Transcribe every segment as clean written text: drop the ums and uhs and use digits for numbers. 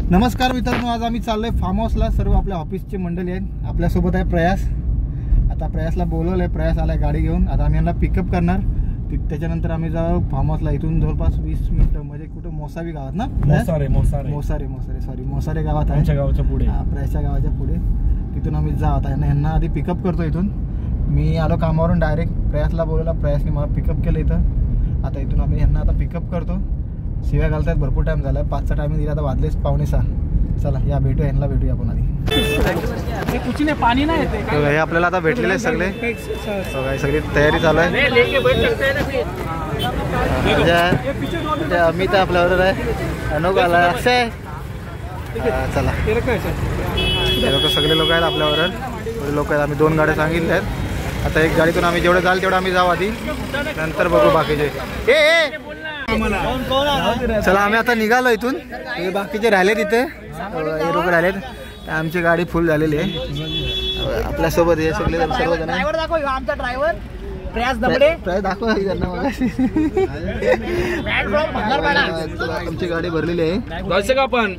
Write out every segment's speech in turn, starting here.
नमस्कार मित्रांनो, आज आम्ही चाललोय फार्म हाऊसला. सर्व आपल्या ऑफिसची मंडळी आहेत. आपल्यासोबत आहे प्रयास. आता प्रयासला बोलवलंय, प्रयास आलाय गाडी घेऊन. आता आम्ही यांना पिकअप करणार. त्याच्यानंतर आम्ही जाऊ फार्म हाऊसला. इथून जवळपास 20 मिनिटं, म्हणजे कुठं मोसावी गावात ना, मोसारे गावात आहे, आमच्या गावाच्या पुढे, प्रयासच्या गावाच्या पुढे. तिथून आम्ही जाऊ. आता यांना आधी पिकअप करतो इथून. मी आलो कामावरून डायरेक्ट. प्रयासला बोलवला, प्रयासने मला पिकअप केलं इथं. आता इथून आम्ही यांना आता पिकअप करतो. शिव्या घालतात, भरपूर टाइम झाला. 5चा टायमिंग दिला, आता वाजलेच 5:45. चला या भेटूया, यांना भेटूया आपण आधी. पाणी नाही येते. हे आपल्याला आता भेटलेले आहेत सगळे. सगळी तयारी चालू आहे. अमित आपल्याबरोबर आहे, अनोख आला अक्षय. चला हे लोक, सगळे लोक आहेत आपल्याबरोबर. लोक आहेत. आम्ही 2 गाड्या सांगितल्या आहेत. आता एक गाडीतून आम्ही जेवढं जाल तेवढं आम्ही जाऊ आधी, नंतर बघू बाकीचे. चला आम्ही आता निघालो इथून. हे बाकीचे राहिले तिथे, हे लोक राहिलेत. आमची गाडी फुल झालेली आहे. आपल्यासोबत हे सगळे सर्वजण. आमचा ड्रायव्हर प्रयास दबडे. दाखवा आमची गाडी भरलेली आहे. का पण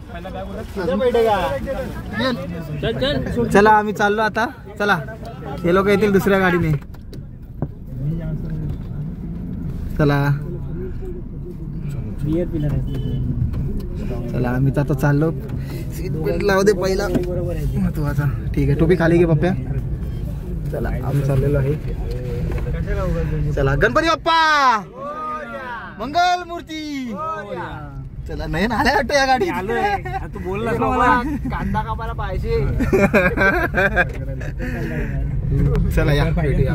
चला आम्ही चाललो आता. चला हे लोक येतील दुसऱ्या गाडीने. चला चला आम्ही आता चाललो. सीट बेल्ट लावू दे पहिला, महत्वाचा. ठीक आहे, टोपी खाली घे पप्प्या. चला आम्ही चाललेलो आहे. चला गणपती बाप्पा मंगल मूर्ती. चला नाही आल्या वाटतं या गाडी. तू बोलला ना मला कांदा कापायला पाहिजे. चला या भेटूया.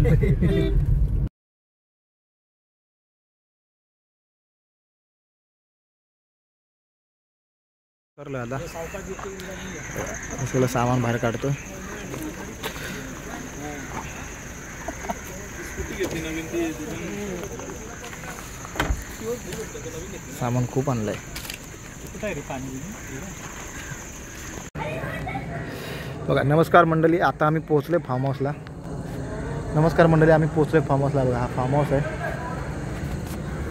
करलो आता सगळं सामान बाहेर काढतो. सामान खूप आणलंय. बघा. नमस्कार मंडळी, आता आम्ही पोहोचलोय फार्म हाऊसला. नमस्कार मंडळी, आम्ही पोहोचलोय फार्म हाऊसला. बघा हा फार्म हाऊस आहे.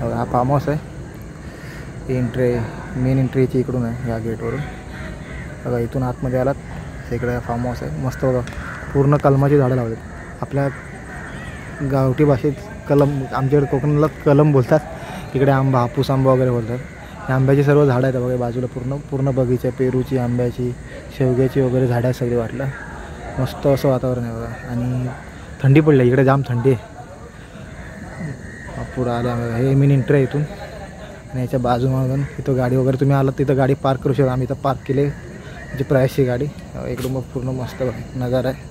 बघा हा फार्म हाऊस आहे. एंट्री, मेन एंट्रीची इकडून आहे, या गेटवरून. बघा इथून आतमध्ये आलात इकडे फार्म हाऊस आहे. मस्त बघा, पूर्ण कलमाची झाडं लावलेत. आपल्या गावठी भाषेत कलम, आमच्याकडे कोकणाला कलम बोलतात. इकडे आंबा, हापूस आंबा वगैरे बोलतात. या आंब्याची सर्व झाडं आहेत बघा बाजूला. पूर्ण बगीचा, पेरूची, आंब्याची, शेवग्याची वगैरे झाडं आहेत सगळी. वाटलं मस्त असं वातावरण आहे बघा. आणि थंडी पडली इकडे, जाम थंडी आहे. पुढं आल्या बघा, हे मेन एंट्री आहे इथून. आणि याच्या बाजूमागून तिथं गाडी वगैरे तुम्ही आलात तिथं गाडी पार्क करू शकता. आम्ही इथं पार्क केले, म्हणजे प्रयासची गाडी. इकडून मग पूर्ण मस्त नजारा आहे.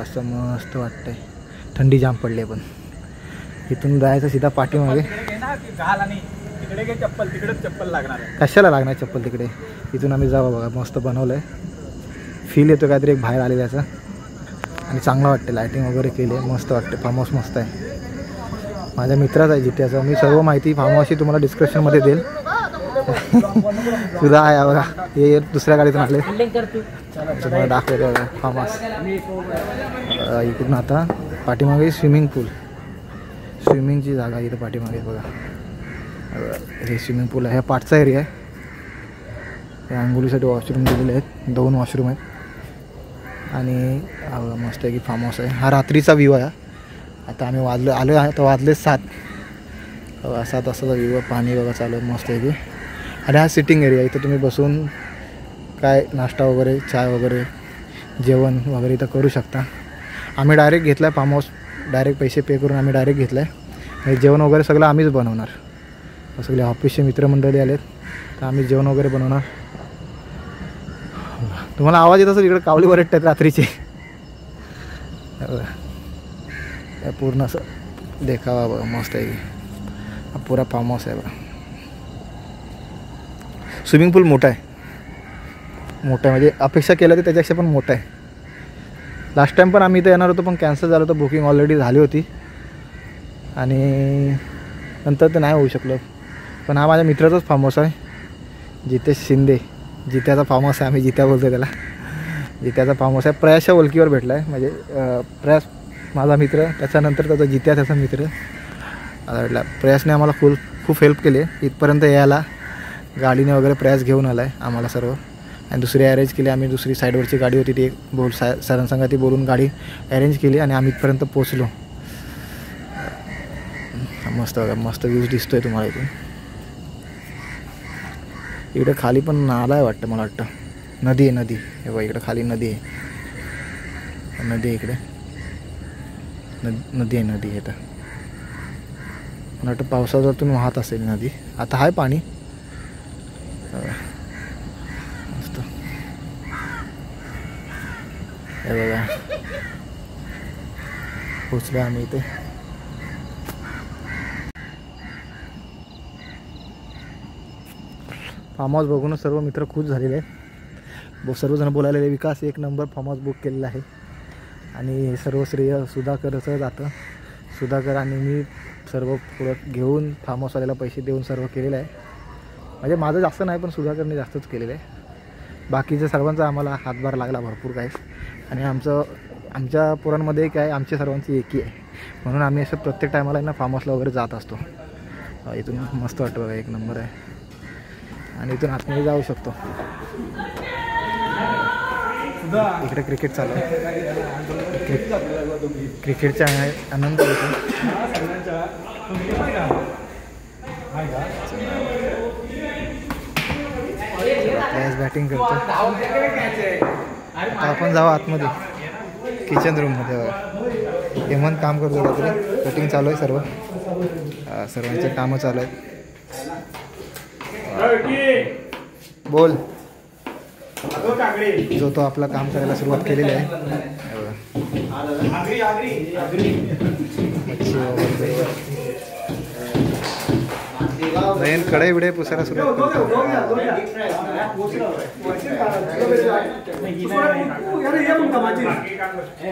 असं मस्त वाटतंय. थंडी जाम पडली आहे. पण इथून जायचं सीधा पाठीमागे. कशाला लागणार चप्पल तिकडे? इथून आम्ही जाऊ. बघा मस्त बनवलं आहे. फील येतो काहीतरी एक बाहेर आलेल्याचं. आणि चांगलं वाटतं. लायटिंग वगैरे केली आहे, मस्त वाटते. फार्म हाऊस मस्त आहे. माझ्या मित्राचा आहे जित्याचा. मी सर्व माहिती फार्म हाऊसची तुम्हाला डिस्क्रिप्शनमध्ये देईल. सुद्धा आहे बघा. हे दुसऱ्या गाडीतून आले. तुम्हाला दाखवतो बघा फार्म हाऊस. इकडून आता पाठीमागे स्विमिंग पूल, स्विमिंगची जागा इथं पाठीमागे बघा. हे स्विमिंग पूल आहे. ह्या पाठचा एरिया आहे. हे आंघोळीसाठी वॉशरूम दिलेले आहेत. 2 वॉशरूम आहेत. आणि मस्त आहे की फार्म हाऊस आहे. हा रात्रीचा व्ह्यू आहे. आता आम्ही आलो आहे तर वाजले 7. 7 वाजता व्ह्यू आहे. पाणी बघा चालू आहे मस्त आहे की. आणि हा सिटिंग एरिया. इथं तुम्ही बसून काय नाश्ता वगैरे, चाय वगैरे, जेवण वगैरे इथं करू शकता. आम्ही डायरेक्ट घेतला आहे फार्म हाऊस. डायरेक्ट पैसे पे करून आम्ही डायरेक्ट घेतला आहे. जेवण वगैरे सगळं आम्हीच बनवणार. सगळे ऑफिसचे मित्रमंडळी आलेत तर आम्ही जेवण वगैरे बनवणार. तुम्हाला आवाज येत असेल इकडे कावली वरटतात रात्रीचे. पूर्ण असं देखावा बघा मस्त आहे. हा पुरा फार्म हाऊस आहे बघा. स्विमिंग पूल मोठा आहे. मोठा आहे म्हणजे अपेक्षा केलं तर त्याच्यापेक्षा पण मोठा आहे. लास्ट टाईम पण आम्ही इथं येणार होतो पण कॅन्सल झालं होतं. बुकिंग ऑलरेडी झाली होती आणि नंतर ते नाही होऊ शकलं. पण हा माझ्या मित्राचाच फार्म हाऊस आहे, जितेश शिंदे. जित्याचा फार्म हाऊस आहे. आम्ही जित्या बोलतो त्याला. जित्याचा फार्म हाऊस आहे. प्रयासच्या ओळखीवर भेटला आहे. म्हणजे प्रयास माझा मित्र, त्याच्यानंतर त्याचा जित्या त्याचा मित्र. प्रयासने आम्हाला खूप हेल्प केली इथपर्यंत यायला. गाडीने वगैरे प्रयास घेऊन आला आहे आम्हाला सर्व. आणि दुसरी अरेंज केली आम्ही. दुसरी साईडवरची गाडी होती ती सरांसंग ती बोलून गाडी अरेंज केली आणि आम्ही इथपर्यंत पोचलो. मस्त बघा, मस्त व्ह्यूज दिसतोय तुम्हाला इथून. इकडे खाली पण नाला आहे वाटतं, मला वाटतं नदी आहे. नदी हे बघा, इकडे खाली नदी आहे. नदी आहे इकडे, नदी आहे. नदी आहे तर मला वाटतं पावसाळ्यातून वाहत असेल नदी. आता आहे पाणी. मस्त हे बघा, पोचलो आम्ही इथे. फार्म हाऊस बघूनच सर्व मित्र खुश झालेले आहे. सर्वजण बोलायला विकास एक नंबर फार्म हाऊस बुक केलेला आहे. आणि सर्व श्रेय सुधाकरचं जातं. सुधाकर आणि मी सर्व पुढं घेऊन फार्म हाऊसवाल्याला पैसे देऊन सर्व केलेलं आहे. म्हणजे माझं जास्त नाही, पण सुधाकरने जास्तच केलेलं आहे. बाकीच्या सर्वांचा आम्हाला हातभार लागला भरपूर काही. आणि आमच्या पोरांमध्ये काय आमच्या सर्वांची एकी आहे, म्हणून आम्ही असं प्रत्येक टायमाला ना फार्म हाऊसला वगैरे जात असतो. इथून मस्त वाटतं बघा, एक नंबर आहे. आणि इथून आतमध्ये जाऊ शकतो. इकडे क्रिकेट चालू आहे. क्रिकेटचा आनंद घेतो. बॅटिंग करतो. आता आपण जाऊ आतमध्ये किचन रूममध्ये. हेमंत काम करतो काहीतरी, कटिंग चालू आहे. सर्वांचे कामं चालू आहेत. बोल. जो तो आपलं काम करायला सुरुवात केलेली आहे. नयन कढई बिडे पुसायला सुरुवात करतो.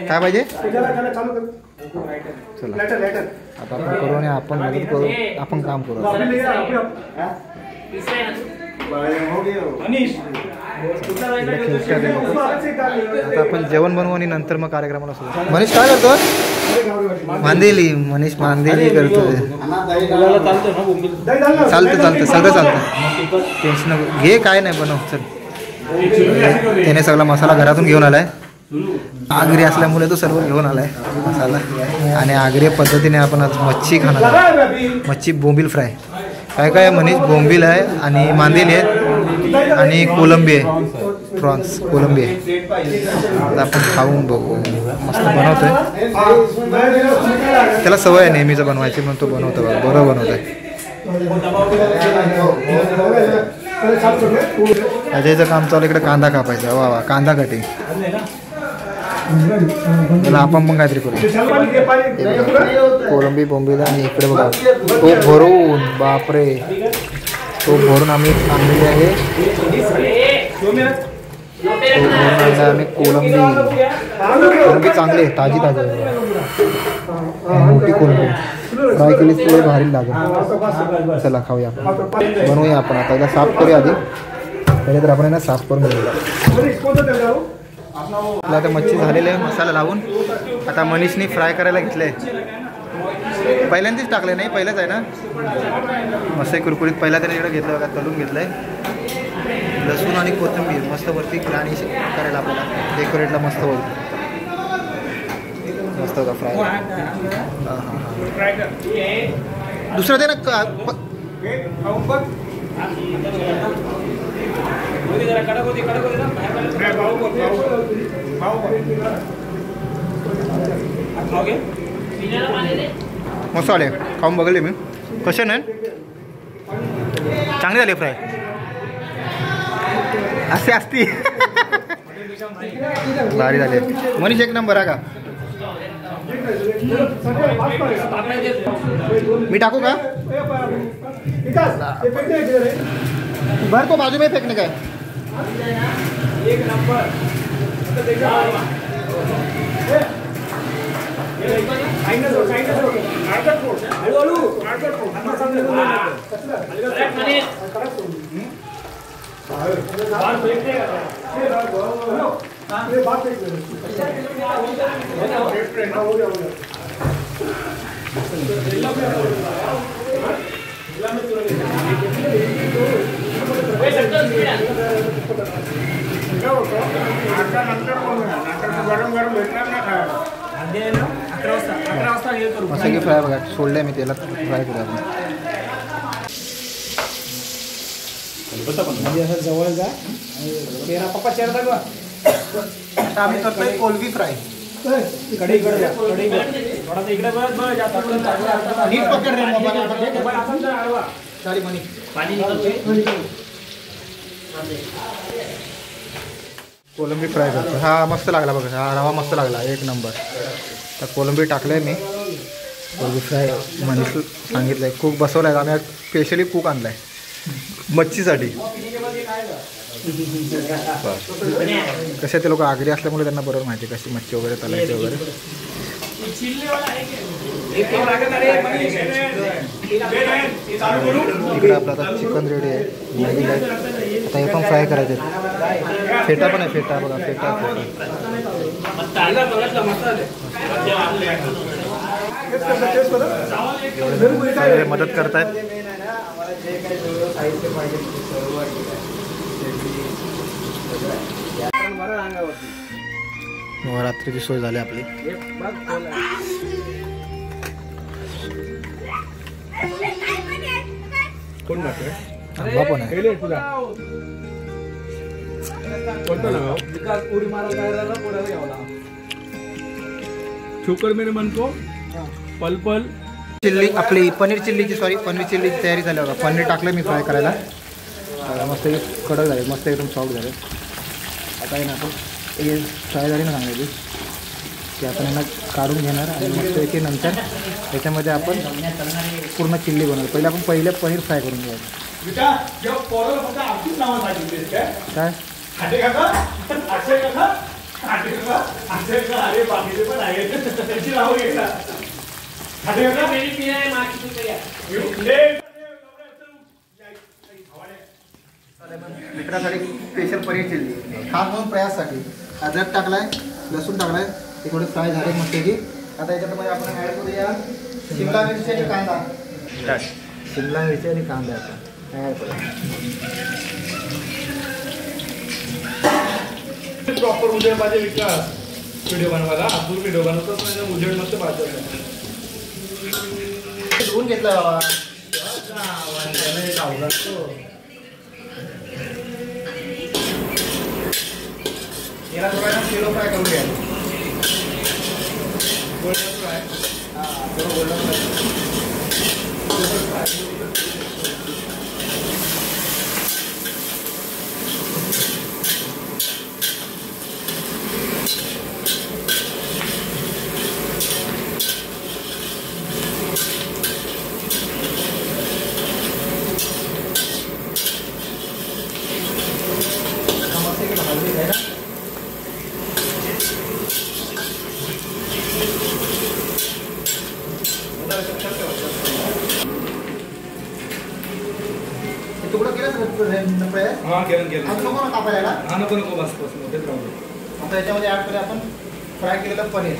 काय पाहिजे? चला आता आपण करू आणि आपण मदत करू, आपण काम करू. आता आपण जेवण बनवू आणि नंतर मग कार्यक्रमाला सुरू. मनीष काय करतो? मांदेली. मनीष मांदेली करतो. चालतं सगळं चालतं. टेन्शन घे, काय नाही बनव. चल, त्याने सगळा मसाला घरातून घेऊन आलाय. आगरी असल्यामुळे तो सर्व घेऊन आलाय मसाला. आणि आगरी पद्धतीने आपण आज मच्छी खाणार. मच्छी बोंबील फ्राय. काय मनीष बोंबील आहे आणि मांदेली आहे आणि कोलंबी आहे. प्रॉन्स कोलंबी आहे. आता आपण खाऊन बघू. मस्त बनवतोय. त्याला सवय आहे नेहमीचं बनवायची, म्हणून तो बनवतो. बरोबर बनवतोय. अजयचं काम चालू. इकडे कांदा कापायचा. वा कांदा कटिंग. त्याला आपण पण काहीतरी करू. कोलंबी बोंबीला. आणि इकडे बघा तो भरून, बापरे, तो भरून आम्ही आणलेली आहे. आम्ही कोलंबी चांगली आहे, ताजी मोठी कोलंबी फ्राय केली थोडी भारी लागेल. चला खाऊया आपण, बनवूया आपण. आता याला साफ करूया आधी. पहिले तर आपण यांना साफ करून घेऊया. आपला आता मच्छी झालेली आहे मसाला लावून. आता मनीषनी फ्राय करायला घेतले. पहिल्यांदाच टाकले नाही, पहिलंच आहे ना. मस्त कुरकुरीत पहिला त्याने इकडे घेतलं बघा, तळून घेतलंय. लसूण आणि कोथिंबीर मस्त वरती गार्निश करायला आपल्याला डेकोरेटला मस्त वरती मस्त होता फ्राय. दुसरं ते ना मसाले खाऊन बघले मी कसे नाही. चांगले झाले फ्राय. असे असती भारी झाले. मनीष एक नंबर आहे का? मी टाकू का? भर को बाजू में फेंकने का है. एक नंबर. मस्त की फ्राय बघा सोडले मी तेलात फ्राय करू आपण. म्हणजे असं जवळ जा तेरा पप्पा चेअर दाखवा. आता आम्ही करतोय कोलबी फ्राय. कडे इकडे जा कडे थोडासा इकडे बघ जास्त नीट पकड रे मोबाईल आडवा सारी मनी पाणी निघते. कोलंबी फ्राय करतो. हा मस्त लागला बघा. हा रवा मस्त लागला एक नंबर. तर कोलंबी टाकले मी. कोलंबी फ्राय मनीष सांगितलंय कुक बसवलाय. आम्ही स्पेशली कुक आणलाय मच्छीसाठी. कसे ते लोक आगरी असल्यामुळे त्यांना बरोबर माहिती कशी मच्छी वगैरे तलायची वगैरे. इकडे आपलं आता चिकन रेडी आहे. मॅगी आहे. आता हे पण फ्राय करायचे. फेटा पण आहे. फेटा बघा फेटा. मदत करतायत. रात्रीची सोय झाली आपली. आंबा पण आहे. छोकर मेरे मन को पल पल. चिल्ली आपली पनीर चिल्लीची पनीर चिल्लीची तयारी झाली बघा. पनीर टाकलं मी फ्राय करायला. मस्त कडक झाले. मस्त एकदम सॉफ्ट झाले. आता आहे ना आपण हे फ्राय झाली ना सांगायची की आपण यांना काढून घेणार आणि मस्त की नंतर त्याच्यामध्ये आपण पूर्ण चिल्ली बनवतो. पहिले पनीर फ्राय करून घ्यायचं. काय मित्रासाठी स्पेशल पनीर चिल्ली खास म्हणून प्रयाससाठी अद्रक टाकलाय, लसूण टाकलाय. ते थोडे फ्राय झाले मस्त की. आता याच्यामध्ये आपण ॲड करूया शिमला मिरची आणि कांदा. शिमला मिरची आणि कांदा आपण ॲड करूया. प्रॉपर उजेड माझे विकास व्हिडिओ बनवायला. आपण व्हिडिओ बनवतोच म्हणजे उजेड मस्त पाहिजे. धुवून घेतला बाबा. याला थोडा किलो फ्राय करून घ्या. Golden fry. थोडं गोल्डन फ्राय. तुकडं केलं फ्राय. हां केलं नको ना कापायला. हा नको बस मोठेच राहू. आता याच्यामध्ये ॲड करूया आपण फ्राय केलेलं पनीर.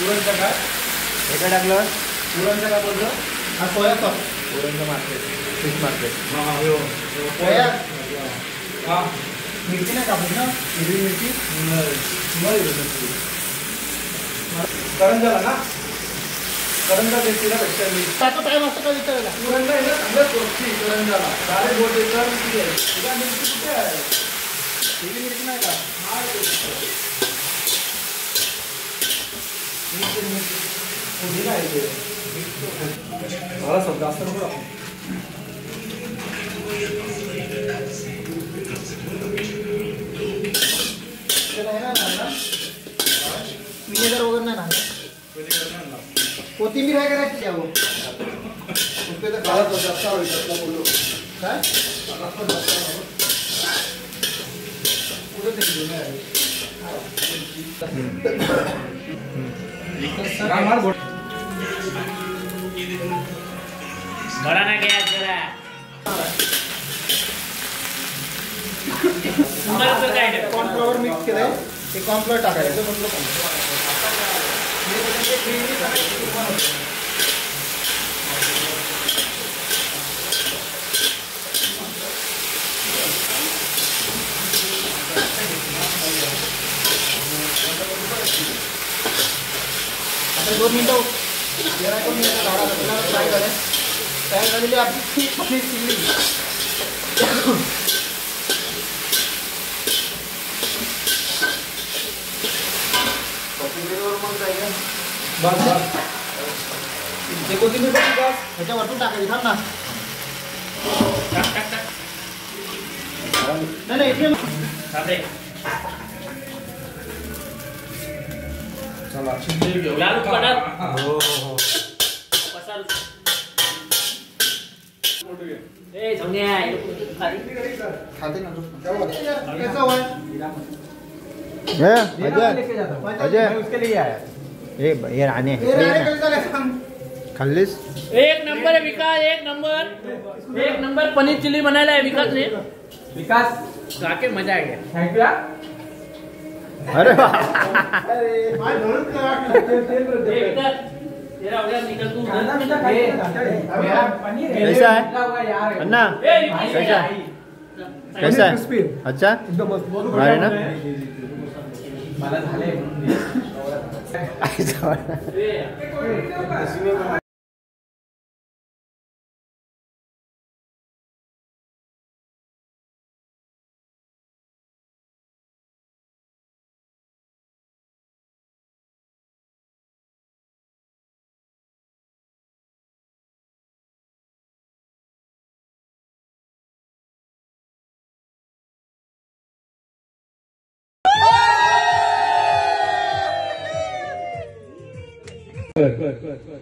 पुरणचं काय हे टाकलं. पुरणचं काय बोलतो. हा सोया सॉस. पुरणचं मार्केट फिश मार्केट. हां हो सोया हां मिरची नाही कापून ना. हिरवी मिरची करंजाला ना. करंजा देशील टाकतो टाईम असतो का विचारायला. पुरणला आहे ना चांगलं सोपची करंजाला. सारे बोलते तर किती आहे. तुझ्या मिरची कुठे आहे. हिरवी मिरची नाही का. मला सब जास्त नको. विनेगर वगैरे नाही ना. कोथिंबीर आहे करायची अहो. जास्त आवडतं बोललो काय बड़ा ना गया जरा कॉर्नफ्लॉवर मिक्स केलंय. ते कॉम्प्लेट टाकायचं. आता 2 मिनिटं तयार झालेली आपली पनीर चिल्ली. बस बस ते कोथिंबीर ह्याच्यावरतून टाकायची. थांब ना. नाही चला चिंदी घेऊ. लाल पडत. हो हो पसार. मोठं घे. ए झोंग्या. खाते ना तू. कैसा हुआ अजय उसके लिए आया. ये राणे खाल्लीस? एक नंबर है विकास. एक नंबर पनीर चिल्ली बनायला आहे विकास ने. विकास काके मजा आ गया. थँक्यू. अरे वा. तेरा हो गया निकल तू. कैसा है अन्ना? कैसा कैसा है? अच्छा अरे ना मला झाले.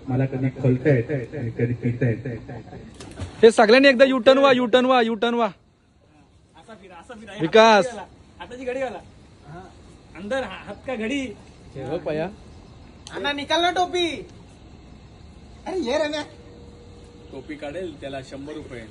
मला कधी खोलता येत कधी पिता येत. हे सगळ्यांनी एकदा युटर्न वा. विकास हाताची घडी घाला. अंदर हात का घडी. पया अन्ना निकाल ना टोपी. अरे ये रम्या. टोपी काढेल त्याला 100 रुपये.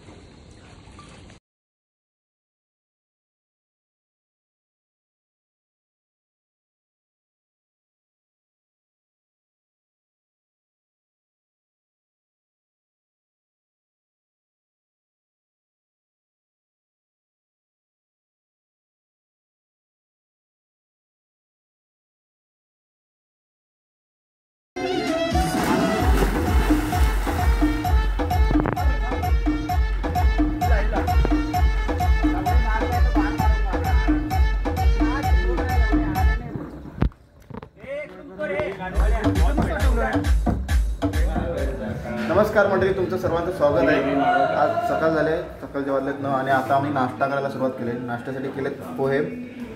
नमस्कार मंडळी, तुमचं सर्वांचं स्वागत आहे. आज सकाळ झाले, सकाळचे वाजलेत 9 आणि आता आम्ही नाश्ता करायला सुरुवात केली. नाश्त्यासाठी केलेत पोहे,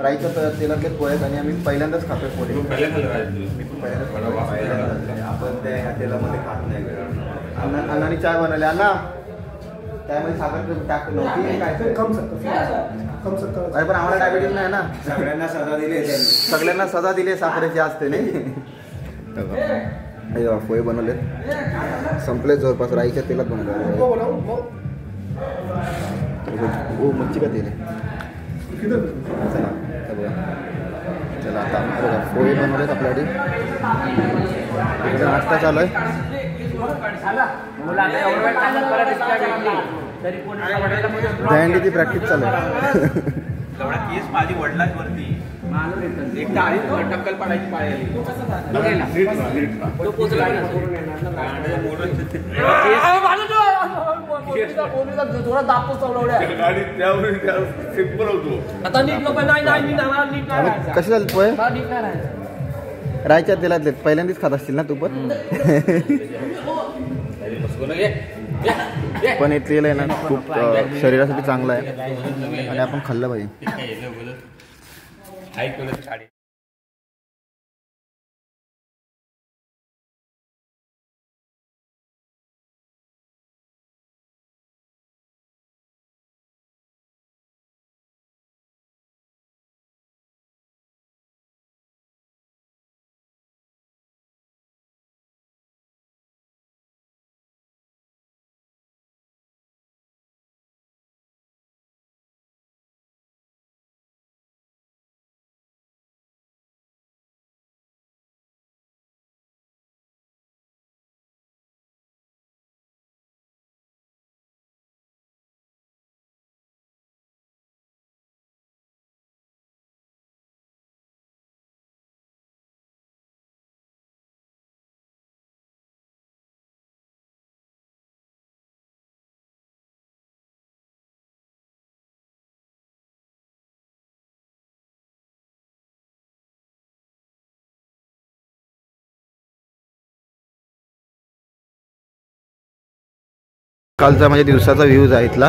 राईच्या तेलातले पोहे आणि आम्ही पहिल्यांदाच खातोय पोहे. मी पण पहिल्यांदाच आपण त्या तेलामध्ये खात नाही. अण्णांनी चाय बनवली. अण्णा त्यामध्ये साखर टाक नव्हती काय? अरे पण आम्हाला डायबिटीज नाही ना. सगळ्यांना सजा दिली साखरेची असते नाही. पोहे बनवलेत, संपले जवळपास. राईच्या तेलात बनवले. हो मच्छी का तेल आहे. चला चला आता बघा पोहे बनवलेत आपल्यासाठी. नाश्ता चालू आहे. दहीहंडीची प्रॅक्टिस चालू आहे. केस माझी वडिलांवरती एकदा आली टक्कल पडायची पाळी. कसे झाले पोहे? राईच्या तेलातले पहिल्यांदाच खात असतील ना तू पण? पण हे तेल आहे ना खूप शरीरासाठी चांगलं आहे आणि आपण खाल्लं पाहिजे. सकाळचा म्हणजे दिवसाचा व्ह्यूज आहे इथला.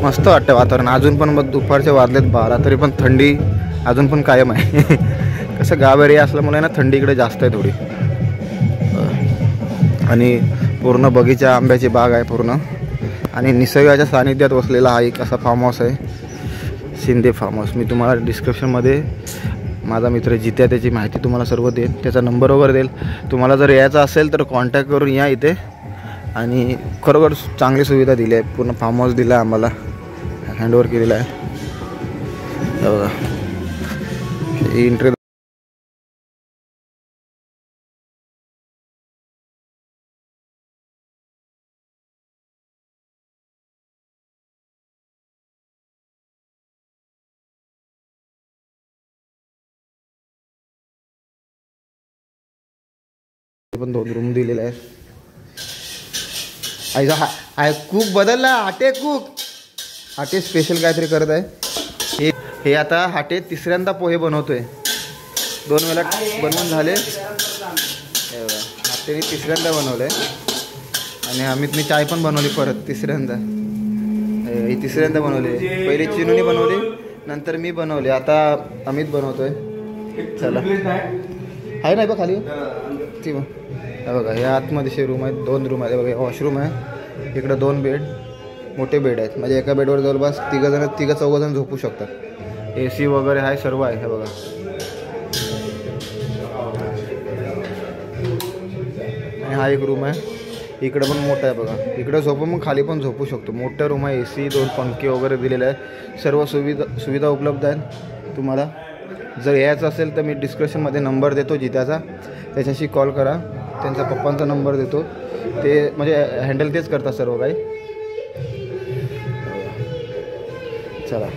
मस्त वाटतं वातावरण. अजून पण मग दुपारचे वाजलेत 12 तरी पण थंडी अजून पण कायम आहे. कसं गाव एरिया असल्यामुळे ना थंडी इकडे जास्त आहे थोडी. आणि पूर्ण बगीचा आंब्याची बाग आहे पूर्ण. आणि निसर्गाच्या सानिध्यात वसलेला हा एक असा फार्म हाऊस आहे, शिंदे फार्म हाऊस. मी तुम्हाला डिस्क्रिप्शनमध्ये माझा मित्र जित्या त्याची माहिती तुम्हाला सर्व देईल, त्याचा नंबर वगैरे देईल. तुम्हाला जर यायचं असेल तर कॉन्टॅक्ट करून या इथे. आणि खरोखर चांगली सुविधा दिली आहे. पूर्ण फार्म हाऊस दिला आहे आम्हाला, हँडओव्हर केलेला आहे. बघा एंट्री पण 2 रूम दिलेला आहे. आईचा हा कूक बदलला. हाटे कूक हाटे स्पेशल काहीतरी करत आहे. हे आता हाटे तिसऱ्यांदा पोहे बनवतोय. 2 वेळा बनवून झाले. हाटेने तिसऱ्यांदा बनवले. आणि अमितने चाय पण बनवली परत तिसऱ्यांदा. ही तिसऱ्यांदा बनवली. पहिले चिनूने बनवली, नंतर मी बनवले, आता अमित बनवतोय. चला आहे ना बघ खाली ती बघ. बघा हे आतमध्ये रूम आहेत. 2 रूम आहेत. बघा वॉशरूम आहे. इकडे 2 बेड, मोठे बेड आहेत. म्हणजे एका बेडवर जवळपास 3-4 झोपू शकतात. AC वगैरे आहे, सर्व आहे. हे बघा आणि हा एक रूम आहे. इकडे पण मोठा आहे बघा. इकडे झोपून मग खाली पण झोपू शकतो. मोठा रूम आहे. AC 2 पंखे वगैरे दिलेले आहे. सर्व सुविधा उपलब्ध आहेत. तुम्हाला जर यायचं असेल तर मी डिस्क्रिप्शनमध्ये नंबर देतो जित्याचा, त्याच्याशी कॉल करा. त्यांचा पप्पांचा नंबर देतो. ते म्हणजे हँडल तेच करतात सर्व काही. चला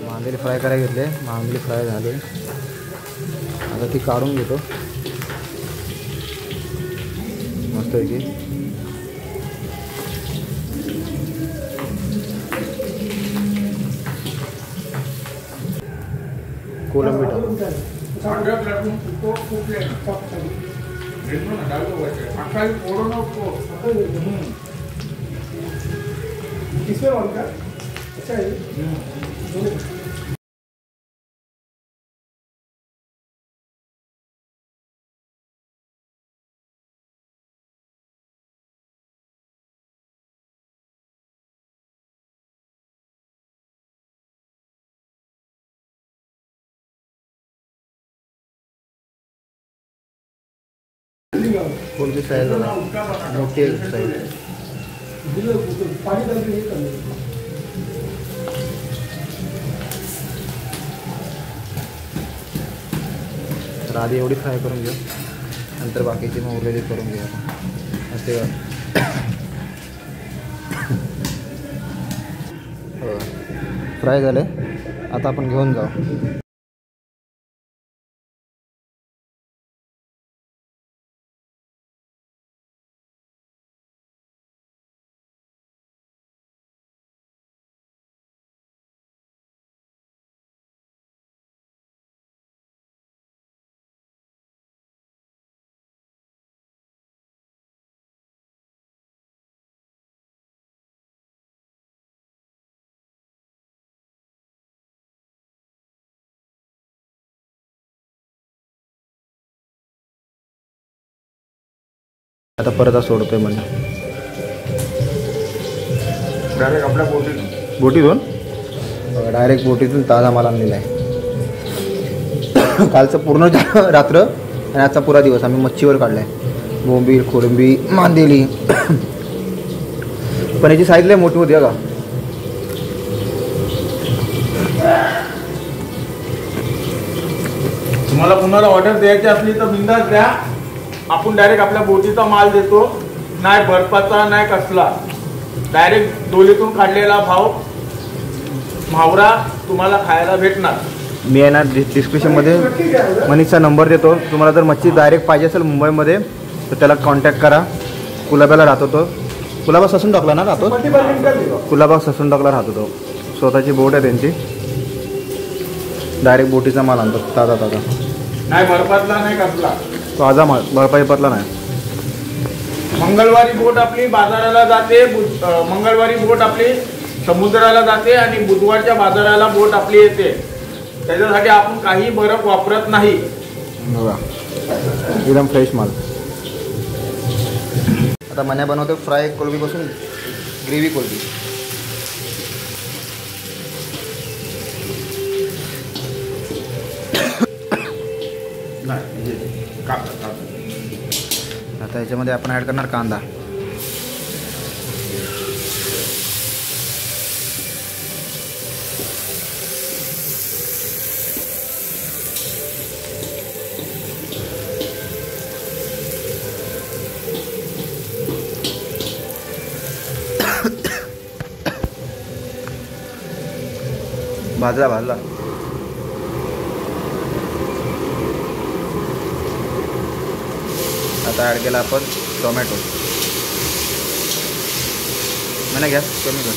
मांदेली फ्राय करायला घेतले. मांदेली फ्राय झाले. आता ती काढून घेतो मस्त आहे की. कोलंबी कोणती साईज मोठी साईज. तर आधी एवढी फ्राय करून घेऊ, नंतर बाकीची मग उरलेली करून घेऊ असे. फ्राय झाले. आता आपण घेऊन जाऊ. आता परत सोडतोय म्हणजे डायरेक्ट आपल्या बोटीतून डायरेक्ट बोटीतून ताजा माल आणलेला आहे. कालचं पूर्ण रात्र आणि आजचा पुरा दिवस आम्ही मच्छीवर काढला आहे. बोंबील, कोळंबी, मांदेली. पण याची साईज लय मोठी होती का. तुम्हाला कुणाला ऑर्डर द्यायची असली तर बिंदास द्या. आपण डायरेक्ट आपल्या बोटीचा माल देतो. नाही बर्फाचा नाही कसला, डायरेक्ट डोलीतून काढलेला भाव म्हावरा तुम्हाला खायला भेटणार. मी आहे ना डिस्क्रिप्शनमध्ये मनीषचा नंबर देतो. तुम्हाला जर मच्छी डायरेक्ट पाहिजे असेल मुंबईमध्ये तर त्याला कॉन्टॅक्ट करा. कुलाब्याला राहतो तो. कुलाबा ससून टाकला ना राहतो. कुलाबा ससून टाकला राहतो तो. स्वतःची बोट आहे त्यांची. डायरेक्ट बोटीचा माल आणतो ताजा ताजा. नाही बर्फातला नाही कसला ताजा माल. बर्फाईपातला नाही. मग मंगळवारी बोट आपली बाजाराला जाते, मंगळवारी बोट आपली समुद्राला जाते आणि बुधवारच्या बाजाराला बोट आपली येते. त्याच्यासाठी आपण काही बर्फ वापरत नाही. बघा एकदम फ्रेश माल. आता मन्या बनवतो फ्राय कोलंबीपासून ग्रेव्ही कोलंबी. आता याच्यामध्ये आपण ॲड करणार कांदा. भाजला भाजला. आता ॲड केला आपण टोमॅटो. मला गॅस कमी कर.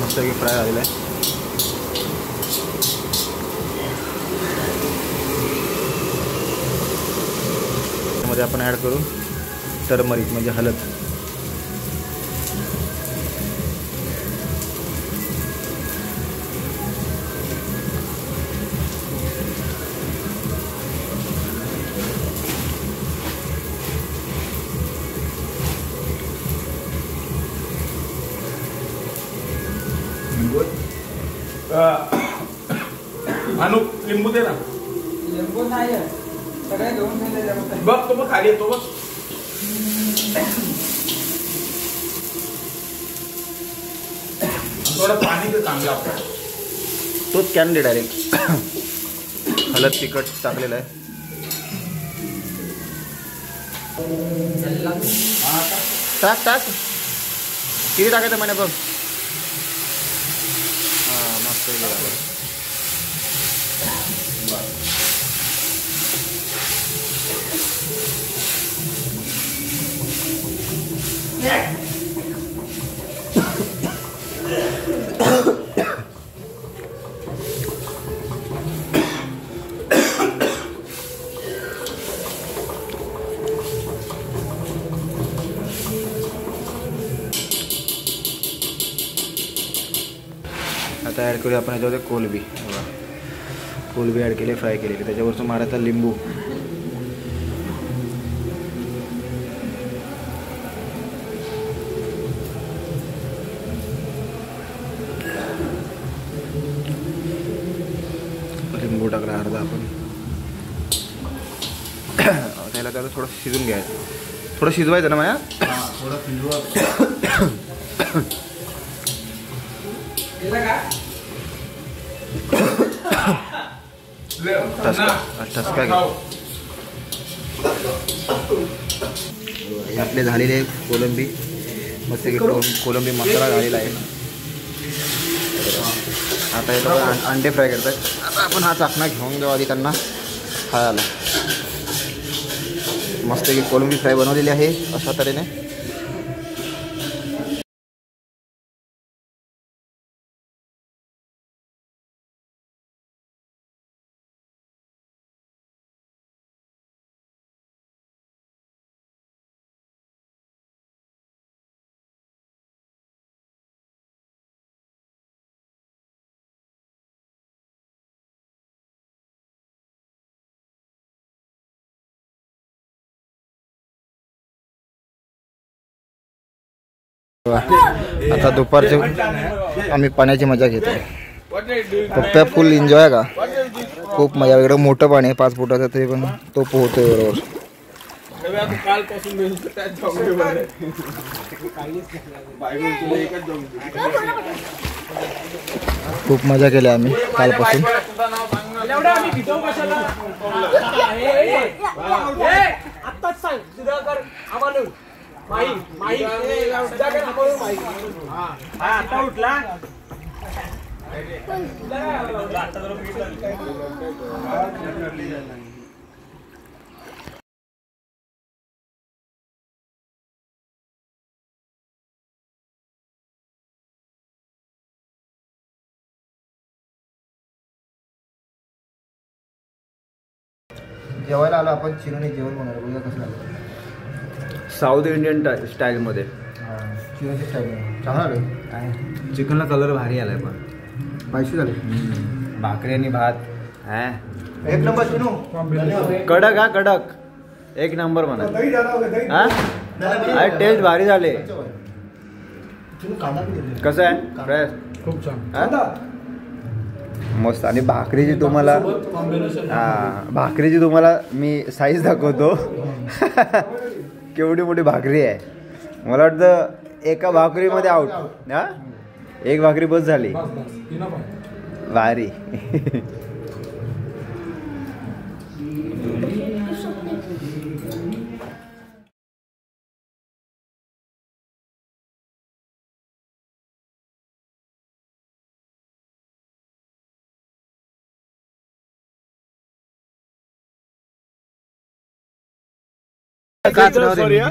मस्त की फ्राय झालेला आहे. मध्ये आपण ॲड करू टर्मरिक म्हणजे हळद. अनु लिंबू दे ना. लिंबू नाही सगळे घेऊन बघ तो बघ खाली येतो बघ. थोडं पाणी ते चांगलं आपलं. तोच कॅन डायरेक्ट हळद तिखट टाकलेलं आहे. टाक टाक किती टाकायचं म्हणे बघ. हां मस्त. आता ॲड करूया आपण याच्यामध्ये कोलंबी. कोलंबी ॲड केली, फ्राय केलेली. त्याच्यावरचं मारायचा लिंबू. लिंबू टाकला अर्धा आपण. त्याला थोडं शिजून घ्यायचं. थोडं शिजवायचं ना माया. थोडं फिरवा. ठसका घ्या. आपले झालेले कोलंबी मस्त कोलंबी मसाला झालेला आहे. आता येतो अंडे फ्राय करतात. आता आपण हा चाकणा घेऊन घेऊ आधी त्यांना खायला. मस्त की कोलंबी फ्राय बनवलेली आहे अशा तऱ्हेने. आता दुपारचे आम्ही पाण्याची मजा घेतो. पप्प्या फुल एन्जॉय का. खूप मजा. वेगळं मोठं पाणी आहे 5 फुटाचं तरी पण तो पोहतोय बरोबर. खूप मजा केली आम्ही कालपासून. आता उठला. जेवायला आलो आपण. चिरोने जेवण बनवलं, बघा कसं आलं. साऊथ इंडियन स्टाईलमध्ये. चिरोची स्टाईल चांगला आलं. काय चिकनला कलर भारी आलाय पण. पैसे झाले. भाकरी आणि भात. हा एक नंबर चिनू. कडक हा कडक. एक नंबर म्हणा. हा टेस्ट भारी झाले. कसं आहे फ्रेश? खूप छान. मस्त. आणि भाकरीची तुम्हाला भाकरीची तुम्हाला मी साईज दाखवतो. केवढी मोठी भाकरी आहे. मला वाटतं एका भाकरीमध्ये आउट. हा एक भाकरी बस झाली. भारी.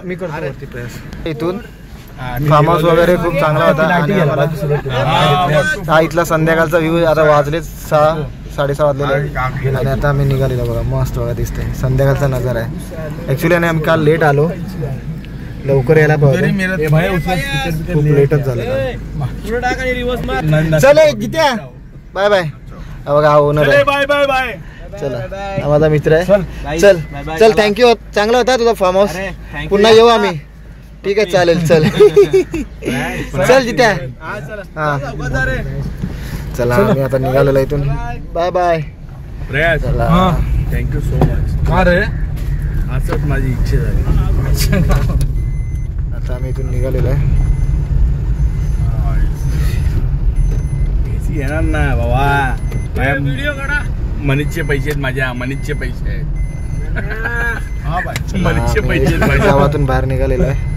मी करतो वरती प्रयास. इथून फार्म हाऊस वगैरे खूप चांगला होता. आणि हा इथला संध्याकाळचा व्ह्यू. आता वाजले 6-6:30 वाजलेले आणि आता आम्ही निघालेलो बघा. मस्त बघा दिसतंय संध्याकाळचा नजारा आहे. ऍक्च्युली आणि आम्ही काल लेट आलो. लवकर यायला पाहिजे. खूप लेटच झालं. चल गीत्या बाय बाय. बघा हा ओनर आहे. Bye bye bye. चला हा माझा मित्र आहे. चल चल थँक्यू. चांगला होता तुझा फार्म हाऊस. पुन्हा येऊ आम्ही. ठीक आहे चालेल. चल चल जित्या. हा चला आम्ही आता निघालेलो इथून. Bye bye. चला थँक्यू सो मच. अरे असंच माझी इच्छा झाली. आता आम्ही इथून निघालेलो आहे. येणार ना बाबा. मनीषचे पैसे आहेत माझ्या. मनीषचे पैसे आहेत. मनीषचे पैसे आहेत माझ्या. गावातून बाहेर निघालेलो आहे.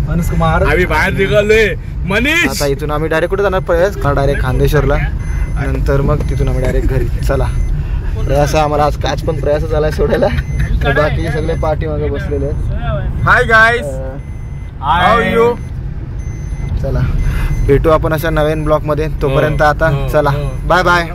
आम्ही बाहेर निघालोय. मनीष आता इथून आम्ही डायरेक्ट कुठे जाणार प्रयास. डायरेक्ट खांदेश्वरला. नंतर मग तिथून आम्ही डायरेक्ट घरी. चला प्रयास आम्हाला आज पण प्रयास झालाय सोडायला. बाकी सगळे पार्टी मागे बसलेले आहेत. Hi guys. How you. चला भेटू आपण अशा नवीन ब्लॉग मध्ये. तोपर्यंत आता चला बाय बाय.